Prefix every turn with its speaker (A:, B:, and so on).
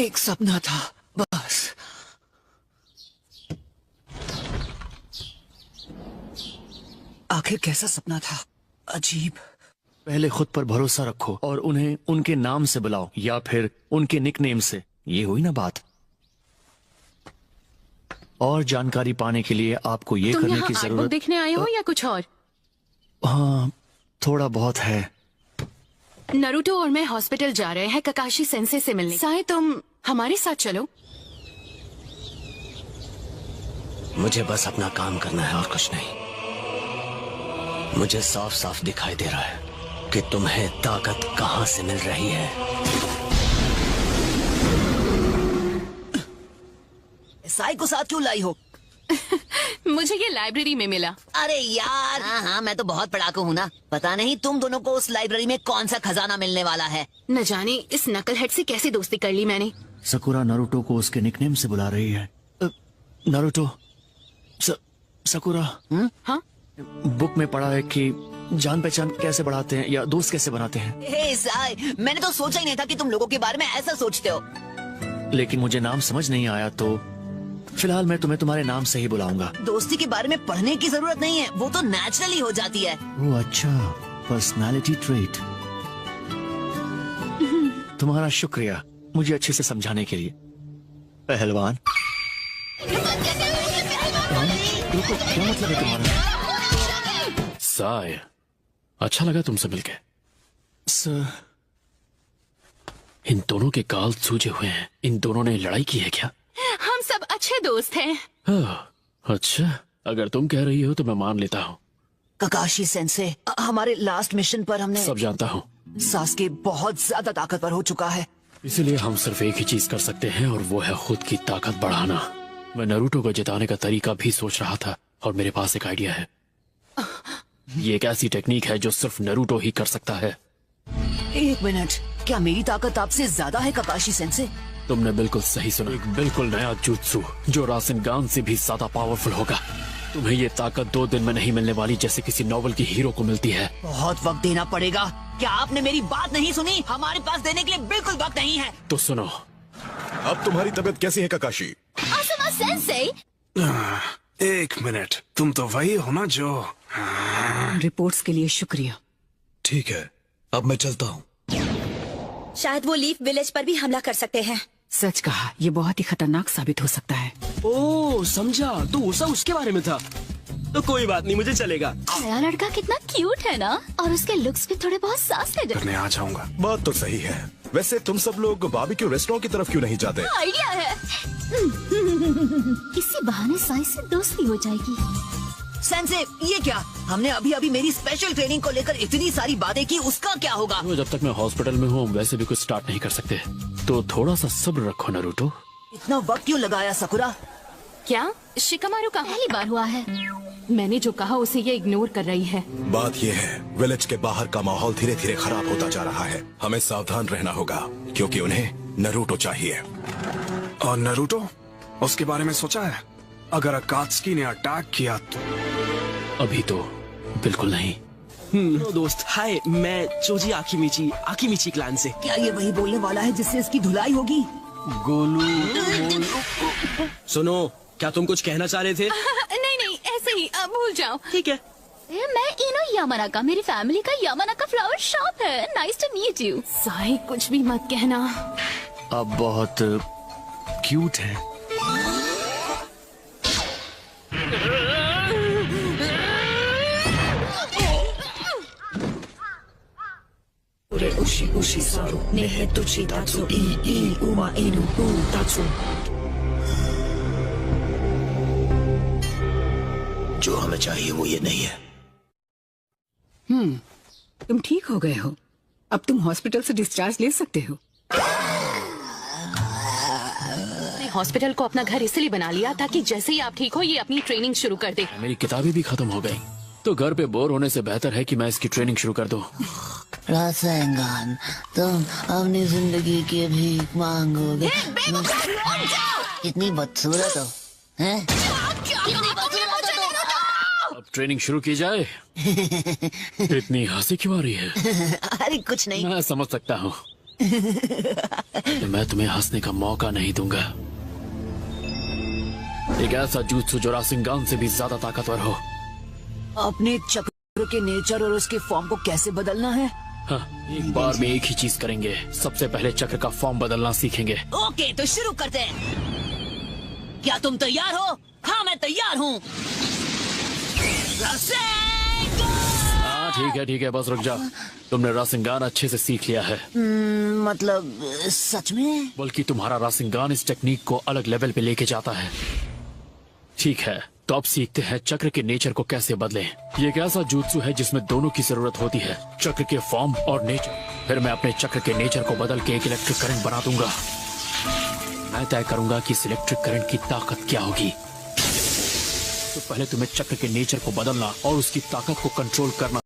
A: एक सपना था बस। आखिर कैसा सपना था? अजीब।
B: पहले खुद पर भरोसा रखो और उन्हें उनके नाम से बुलाओ या फिर उनके निकनेम से। ये हुई ना बात। और जानकारी पाने के लिए आपको ये करने की
C: तुम
B: जरूरत।
C: देखने आए हो या कुछ और?
B: हाँ, थोड़ा बहुत है।
C: नरूटो और मैं हॉस्पिटल जा रहे हैं ककाशी सेंसे से मिलने। साए तुम हमारे साथ चलो।
A: मुझे बस अपना काम करना है और कुछ नहीं। मुझे साफ साफ दिखाई दे रहा है कि तुम्हें ताकत कहां से मिल रही है। साई को साथ क्यों लाई हो?
C: मुझे ये लाइब्रेरी में मिला।
D: अरे यार, हाँ मैं तो बहुत पढ़ाकू हूँ ना। पता नहीं तुम दोनों को उस लाइब्रेरी में कौन सा खजाना मिलने वाला है।
C: न जाने इस नकलहेड से कैसे दोस्ती कर ली मैंने।
B: सकुरा नारुतो को उसके निकनेम से बुला रही है। Naruto, sakura.
C: हाँ,
B: बुक में पढ़ा है कि जान पहचान कैसे बढ़ाते हैं या दोस्त कैसे बनाते हैं।
D: हे साई, मैंने तो सोचा ही नहीं था कि तुम लोगों के बारे में ऐसा सोचते हो।
B: लेकिन मुझे नाम समझ नहीं आया तो फिलहाल मैं तुम्हें तुम्हारे नाम से ही बुलाऊंगा।
D: दोस्ती के बारे में पढ़ने की जरूरत नहीं है, वो तो नेचुरली हो जाती है।
B: ओह अच्छा, पर्सनालिटी ट्रेट। तुम्हारा शुक्रिया मुझे अच्छे से समझाने के लिए, पहलवान। रुको, क्या मतलब है तुम्हारा?
E: साय, अच्छा लगा तुमसे मिलके।
B: सर,
E: इन दोनों के गाल सूजे हुए हैं। इन दोनों ने लड़ाई की है क्या?
C: हम सब अच्छे दोस्त हैं।
E: अच्छा, अगर तुम कह रही हो तो मैं मान लेता हूँ।
D: ककाशी सेंसे, हमारे लास्ट मिशन पर हमने
E: सब जानता हूँ।
D: सास्के बहुत ज्यादा ताकतवर हो चुका है।
E: इसीलिए हम सिर्फ एक ही चीज कर सकते हैं और वो है खुद की ताकत बढ़ाना। मैं नरूटो को जिताने का तरीका भी सोच रहा था और मेरे पास एक आइडिया है। ये एक ऐसी टेक्निक है जो सिर्फ नरूटो ही कर सकता है।
D: एक मिनट, क्या मेरी ताकत आपसे ज्यादा है ककाशी सेंसे?
E: तुमने बिल्कुल सही सुना। एक बिल्कुल नया जुत्सु जो रासेनगान से भी ज्यादा पावरफुल होगा। तुम्हें ये ताकत 2 दिन में नहीं मिलने वाली जैसे किसी नॉवल की हीरो को मिलती है।
D: बहुत वक्त देना पड़ेगा। क्या आपने मेरी बात नहीं सुनी? हमारे पास देने के लिए बिल्कुल वक्त नहीं है।
E: तो सुनो,
F: अब तुम्हारी तबीयत कैसी है ककाशी?
D: आसुमा सेंसे,
G: एक मिनट, तुम तो वही हो ना जो।
C: रिपोर्ट्स के लिए शुक्रिया।
F: ठीक है, अब मैं चलता हूँ।
H: शायद वो लीफ विलेज पर भी हमला कर सकते हैं।
C: सच कहा, ये बहुत ही खतरनाक साबित हो सकता है।
I: ओह समझा, तो उषा उसके बारे में था। तो कोई बात नहीं, मुझे चलेगा।
H: नया लड़का कितना क्यूट है ना, और उसके लुक्स भी थोड़े बहुत सास है।
G: करने आ जाऊंगा।
F: बात तो सही है। वैसे तुम सब लोग बारबेक्यू रेस्टोरेंट की तरफ क्यों नहीं जाते?
H: आइडिया है। इसी बहाने साई से दोस्ती हो जाएगी।
D: सेंसे, ये क्या? हमने अभी अभी मेरी स्पेशल ट्रेनिंग को लेकर इतनी सारी बातें की, उसका क्या होगा?
E: जब तक मैं हॉस्पिटल में हूँ वैसे भी कुछ स्टार्ट नहीं कर सकते, तो थोड़ा सा सब्र रखो नरूटो।
D: इतना वक्त क्यों लगाया सकुरा?
C: क्या शिकामारू का
H: पहली बार हुआ है।
C: मैंने जो कहा उसे ये इग्नोर कर रही है।
F: बात ये है, विलेज के बाहर का माहौल धीरे धीरे खराब होता जा रहा है। हमें सावधान रहना होगा क्योंकि उन्हें नरूटो चाहिए।
G: और नरूटो, उसके बारे में सोचा है? अगर अकात्सुकी ने अटैक किया तो?
E: अभी तो बिल्कुल नहीं।
I: नो दोस्त, हाय, मैं चोजी आकिमीची क्लैन से।
D: क्या ये वही बोलने वाला है जिससे इसकी धुलाई होगी?
I: गोलू, सुनो, क्या तुम कुछ कहना चाह रहे थे?
C: नहीं, ऐसे ही भूल जाओ।
I: ठीक है।
H: मैं इनो यामानाका, मेरी फैमिली का यामानाका फ्लावर शॉप है। Nice to meet you.
C: Sai कुछ भी मत कहना।
B: आप बहुत क्यूट हैं।
A: जो हमें चाहिए वो ये नहीं है।
C: तुम ठीक हो गए हो, अब तुम हॉस्पिटल से डिस्चार्ज ले सकते हो। हॉस्पिटल को अपना घर इसलिए बना लिया ताकि जैसे ही आप ठीक हो ये अपनी ट्रेनिंग शुरू कर दे।
E: मेरी किताबें भी खत्म हो गई, तो घर पे बोर होने से बेहतर है कि मैं इसकी ट्रेनिंग शुरू कर दूं।
D: रासेंगान, तुम अपनी जिंदगी की भीख मांगोगे। कितनी बदसूरत हो, हैं?
E: अब ट्रेनिंग शुरू की जाए। इतनी हंसी क्यों आ रही है?
D: अरे कुछ नहीं।
E: मैं समझ सकता हूँ। मैं तुम्हें हंसने का मौका नहीं दूंगा। एक ऐसा jutsu जो रासिंगान से भी ज्यादा ताकतवर हो।
D: अपने चक्र के नेचर और उसके फॉर्म को कैसे बदलना है?
E: हाँ, एक बार में एक ही चीज करेंगे। सबसे पहले चक्र का फॉर्म बदलना सीखेंगे।
D: ओके, तो शुरू करते हैं। क्या तुम तैयार हो? हाँ, मैं तैयार हूँ।
E: हाँ ठीक है, बस रुक जा। तुमने रासिंगान अच्छे से सीख लिया है।
D: मतलब सच में?
E: बल्कि तुम्हारा रासिंगान इस टेक्निक को अलग लेवल पे लेके जाता है। ठीक है, तो अब सीखते हैं चक्र के नेचर को कैसे बदलें। ये एक ऐसा jutsu है जिसमें दोनों की जरूरत होती है, चक्र के फॉर्म और नेचर। फिर मैं अपने चक्र के नेचर को बदल के एक इलेक्ट्रिक करंट बना दूंगा। मैं तय करूंगा कि इस इलेक्ट्रिक करंट की ताकत क्या होगी। तो पहले तुम्हें चक्र के नेचर को बदलना और उसकी ताकत को कंट्रोल करना